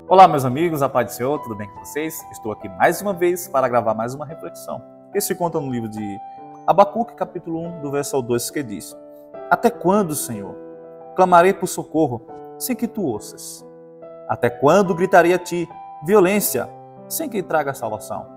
Olá, meus amigos, a paz do Senhor, tudo bem com vocês? Estou aqui mais uma vez para gravar mais uma reflexão. Esse conta no livro de Abacuque, capítulo 1, do verso 2, que diz: Até quando, Senhor, clamarei por socorro, sem que tu ouças? Até quando gritarei a ti violência, sem que traga salvação?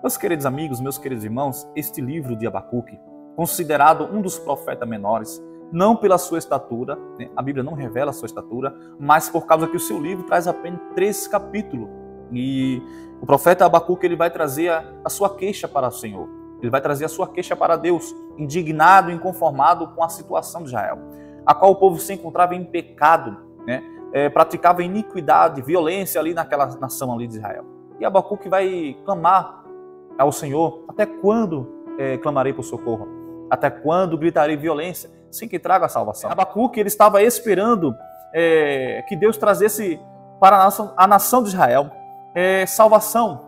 Meus queridos amigos, meus queridos irmãos, este livro de Abacuque, considerado um dos profetas menores, não pela sua estatura, né? A Bíblia não revela a sua estatura, mas por causa que o seu livro traz apenas 3 capítulos. E o profeta Abacuque ele vai trazer a sua queixa para o Senhor. Ele vai trazer a sua queixa para Deus, indignado, inconformado com a situação de Israel, a qual o povo se encontrava em pecado, né? Praticava iniquidade, violência ali naquela nação ali de Israel. E Abacuque vai clamar ao Senhor: até quando clamarei por socorro? Até quando gritarei violência, sem que traga a salvação? Abacuque ele estava esperando que Deus trazesse para a nação de Israel salvação,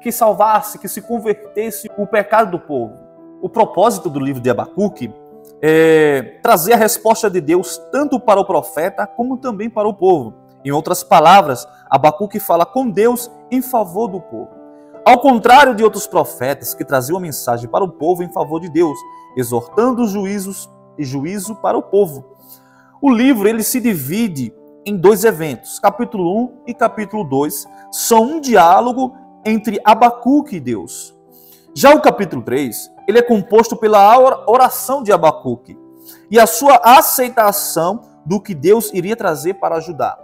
que salvasse, que se convertesse o pecado do povo. O propósito do livro de Abacuque é trazer a resposta de Deus tanto para o profeta como também para o povo. Em outras palavras, Abacuque fala com Deus em favor do povo. Ao contrário de outros profetas que traziam a mensagem para o povo em favor de Deus, exortando os juízo para o povo. O livro ele se divide em 2 eventos. Capítulo 1 e capítulo 2 são um diálogo entre Abacuque e Deus. Já o capítulo 3, ele é composto pela oração de Abacuque e a sua aceitação do que Deus iria trazer para Judá.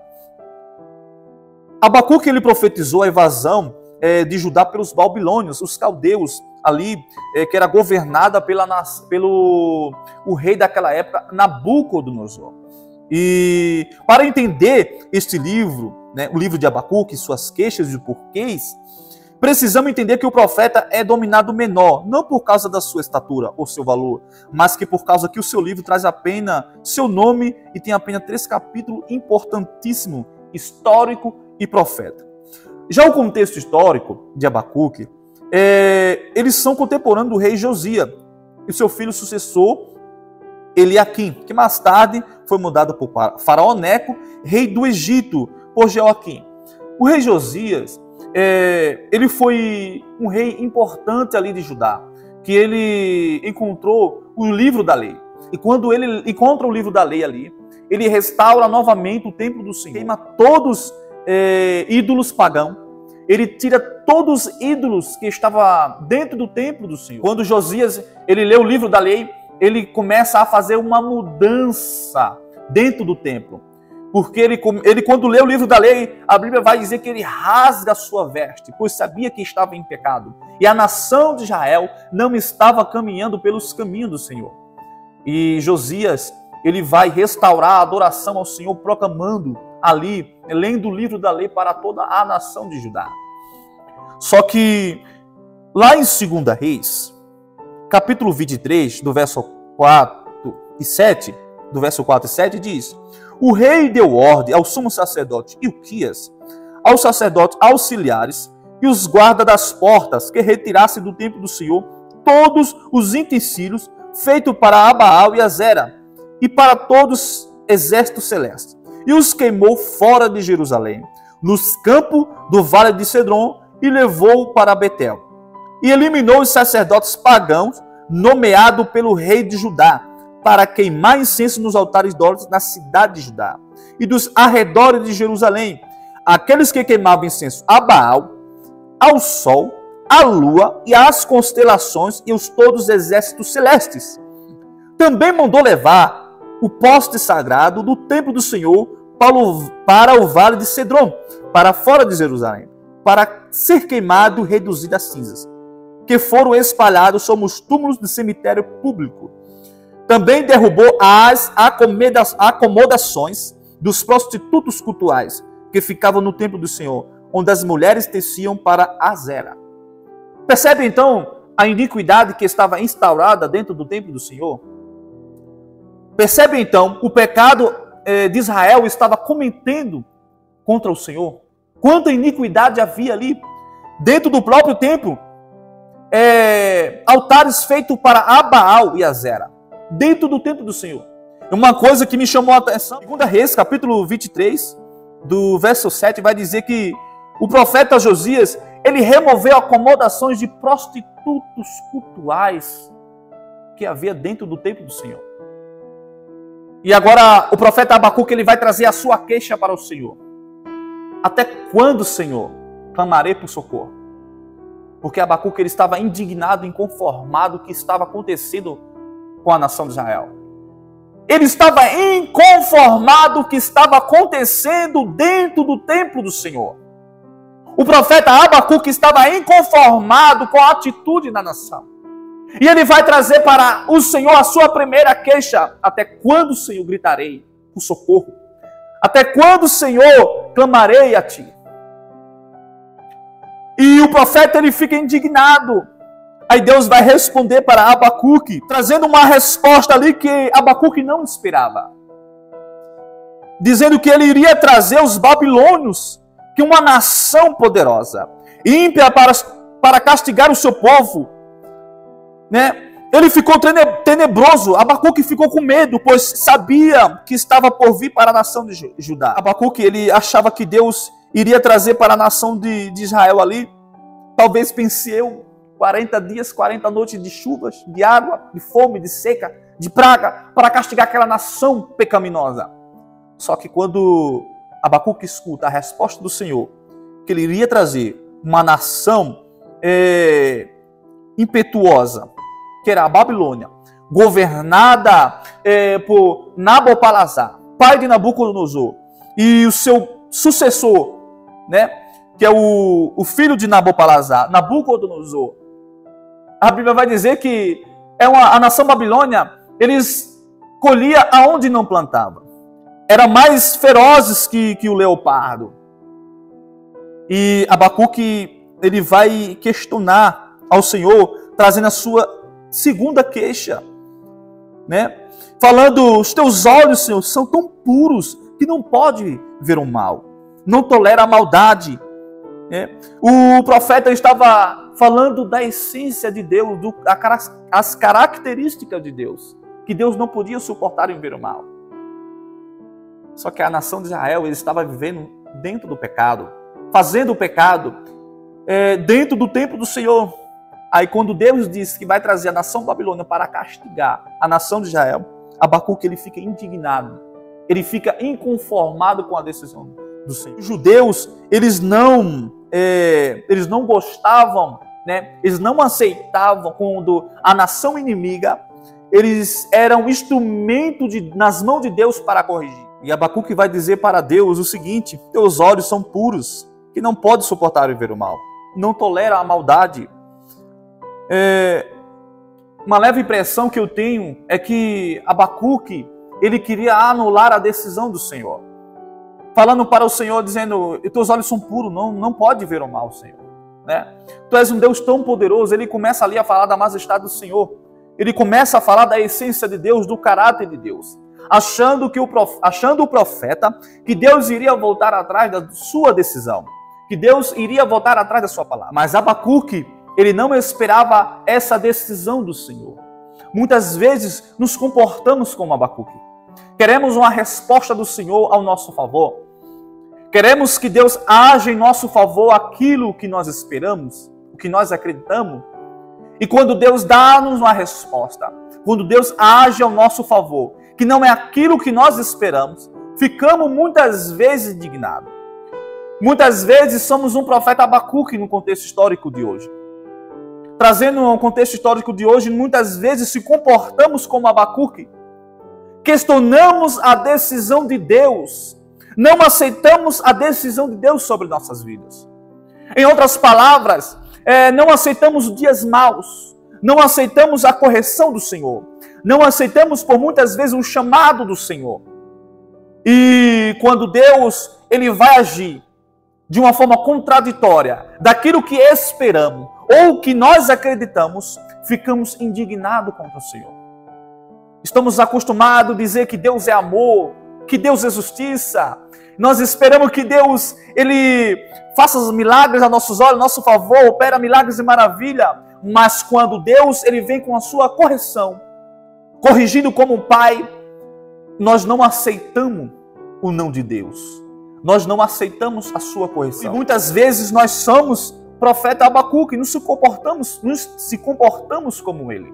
Abacuque ele profetizou a invasão de Judá pelos babilônios, os caldeus, ali, que era governada pelo rei daquela época, Nabucodonosor. E para entender este livro, né, o livro de Abacuque, suas queixas e porquês, precisamos entender que o profeta é dominado menor, não por causa da sua estatura ou seu valor, mas que por causa que o seu livro traz apenas seu nome e tem apenas 3 capítulos importantíssimos, histórico e profeta. Já o contexto histórico de Abacuque, eles são contemporâneos do rei Josias e seu filho sucessor, Eliaquim, que mais tarde foi mudado por Faraó Neco, rei do Egito, por Jeoaquim. O rei Josias, ele foi um rei importante ali de Judá, que ele encontrou o livro da lei. E quando ele encontra o livro da lei ali, ele restaura novamente o templo do Senhor, queima todos ídolos pagãos. Ele tira todos os ídolos que estavam dentro do templo do Senhor. Quando Josias ele lê o livro da lei, ele começa a fazer uma mudança dentro do templo. Porque ele quando lê o livro da lei, a Bíblia vai dizer que ele rasga a sua veste, pois sabia que estava em pecado. E a nação de Israel não estava caminhando pelos caminhos do Senhor. E Josias, ele vai restaurar a adoração ao Senhor, proclamando ali, lendo o livro da lei para toda a nação de Judá. Só que lá em 2 Reis, capítulo 23, do verso 4 e 7, diz: O rei deu ordem ao sumo sacerdote Ilquias, aos sacerdotes auxiliares e os guardas das portas que retirassem do templo do Senhor todos os utensílios feitos para Abaal e Azera e para todos os exércitos celestes, e os queimou fora de Jerusalém, nos campos do vale de Cedron, e levou para Betel. E eliminou os sacerdotes pagãos, nomeados pelo rei de Judá, para queimar incenso nos altares ídolos na cidade de Judá, e dos arredores de Jerusalém, aqueles que queimavam incenso a Baal, ao sol, à lua e às constelações e os todos os exércitos celestes. Também mandou levar o poste sagrado do templo do Senhor para o vale de Cedron, para fora de Jerusalém, para ser queimado e reduzido a cinzas, que foram espalhados sobre os túmulos do cemitério público. Também derrubou as acomodações dos prostitutos cultuais, que ficavam no templo do Senhor, onde as mulheres teciam para Azera. Percebe então a iniquidade que estava instaurada dentro do templo do Senhor? Percebe então o pecado de Israel estava cometendo contra o Senhor? Quanta iniquidade havia ali dentro do próprio templo? Altares feitos para Abaal e Azera, dentro do templo do Senhor. Uma coisa que me chamou a atenção, 2 Reis, capítulo 23, do verso 7, vai dizer que o profeta Josias, ele removeu acomodações de prostitutos cultuais que havia dentro do templo do Senhor. E agora o profeta Abacuque, ele vai trazer a sua queixa para o Senhor. Até quando, Senhor, clamarei por socorro? Porque Abacuque, ele estava indignado, inconformado com o que estava acontecendo com a nação de Israel. Ele estava inconformado com o que estava acontecendo dentro do templo do Senhor. O profeta Abacuque estava inconformado com a atitude da nação. E ele vai trazer para o Senhor a sua primeira queixa. Até quando, Senhor, gritarei por socorro? Até quando, Senhor, clamarei a ti? E o profeta, ele fica indignado. Aí Deus vai responder para Abacuque, trazendo uma resposta ali que Abacuque não esperava. Dizendo que ele iria trazer os babilônios, que uma nação poderosa, ímpia para castigar o seu povo, né? Ele ficou tenebroso, Abacuque ficou com medo, pois sabia que estava por vir para a nação de Judá. Abacuque, ele achava que Deus iria trazer para a nação de Israel ali, talvez pense eu, 40 dias, 40 noites de chuvas, de água, de fome, de seca, de praga, para castigar aquela nação pecaminosa. Só que quando Abacuque escuta a resposta do Senhor, que ele iria trazer uma nação impetuosa, que era a Babilônia, governada por Nabopolassar, pai de Nabucodonosor, e o seu sucessor, né, que é o filho de Nabopolassar, Nabucodonosor. A Bíblia vai dizer que a nação babilônia, eles colhiam aonde não plantava. Eram mais ferozes que o leopardo. E Abacuque, ele vai questionar ao Senhor, trazendo a sua segunda queixa, né? Falando, os teus olhos, Senhor, são tão puros que não pode ver o mal. Não tolera a maldade. Né? O profeta estava falando da essência de Deus, as características de Deus, que Deus não podia suportar em ver o mal. Só que a nação de Israel, ele estava vivendo dentro do pecado, fazendo o pecado dentro do templo do Senhor. Aí quando Deus disse que vai trazer a nação babilônica para castigar a nação de Israel, Abacuque, ele fica indignado, ele fica inconformado com a decisão do Senhor. Os judeus, eles não gostavam, né? Eles não aceitavam quando a nação inimiga, eles eram instrumento nas mãos de Deus para corrigir. E Abacuque vai dizer para Deus o seguinte: teus olhos são puros, que não pode suportar ver o mal, não tolera a maldade. Uma leve impressão que eu tenho é que Abacuque, ele queria anular a decisão do Senhor, falando para o Senhor, dizendo, teus olhos são puros, não pode ver o mal, Senhor, né? Tu és um Deus tão poderoso. Ele começa ali a falar da majestade do Senhor, ele começa a falar da essência de Deus, do caráter de Deus, achando o profeta que Deus iria voltar atrás da sua decisão, que Deus iria voltar atrás da sua palavra. Mas Abacuque, ele não esperava essa decisão do Senhor. Muitas vezes nos comportamos como Abacuque. Queremos uma resposta do Senhor ao nosso favor. Queremos que Deus haja em nosso favor aquilo que nós esperamos, o que nós acreditamos. E quando Deus dá-nos uma resposta, quando Deus age ao nosso favor, que não é aquilo que nós esperamos, ficamos muitas vezes indignados. Muitas vezes somos um profeta Abacuque no contexto histórico de hoje. Trazendo um contexto histórico de hoje, muitas vezes se comportamos como Abacuque. Questionamos a decisão de Deus. Não aceitamos a decisão de Deus sobre nossas vidas. Em outras palavras, não aceitamos os dias maus. Não aceitamos a correção do Senhor. Não aceitamos por muitas vezes o chamado do Senhor. E quando Deus ele vai agir de uma forma contraditória daquilo que esperamos ou que nós acreditamos, ficamos indignados contra o Senhor. Estamos acostumados a dizer que Deus é amor, que Deus é justiça. Nós esperamos que Deus ele faça os milagres a nossos olhos, a nosso favor, opera milagres e maravilha. Mas quando Deus ele vem com a sua correção, corrigindo como um pai, nós não aceitamos o não de Deus. nós não aceitamos a sua correção. E muitas vezes nós somos profeta Abacuque, não se comportamos como ele.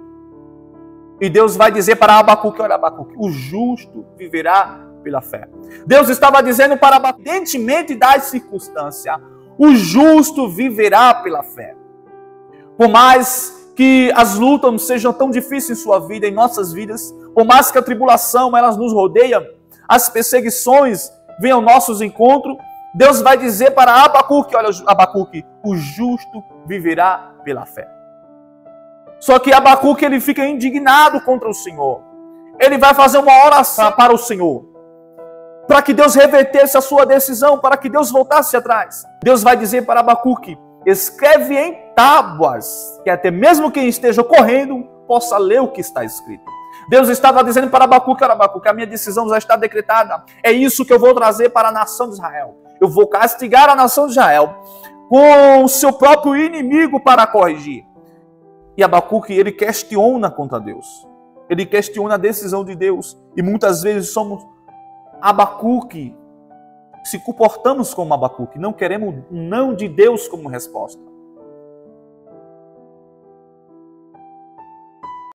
E Deus vai dizer para Abacuque, olha Abacuque, o justo viverá pela fé. Deus estava dizendo para Abacuque, independentemente das circunstâncias, o justo viverá pela fé. Por mais que as lutas sejam tão difíceis em sua vida, em nossas vidas, por mais que a tribulação elas nos rodeia, as perseguições venham aos nossos encontros, Deus vai dizer para Abacuque, olha Abacuque, o justo viverá pela fé. Só que Abacuque ele fica indignado contra o Senhor. Ele vai fazer uma oração para o Senhor, para que Deus revertesse a sua decisão, para que Deus voltasse atrás. Deus vai dizer para Abacuque, escreve em tábuas, que até mesmo quem esteja correndo possa ler o que está escrito. Deus estava dizendo para Abacuque, olha Abacuque, a minha decisão já está decretada. É isso que eu vou trazer para a nação de Israel. Eu vou castigar a nação de Israel com o seu próprio inimigo para corrigir. E Abacuque, ele questiona contra Deus. Ele questiona a decisão de Deus. E muitas vezes somos Abacuque, se comportamos como Abacuque, não queremos um não de Deus como resposta.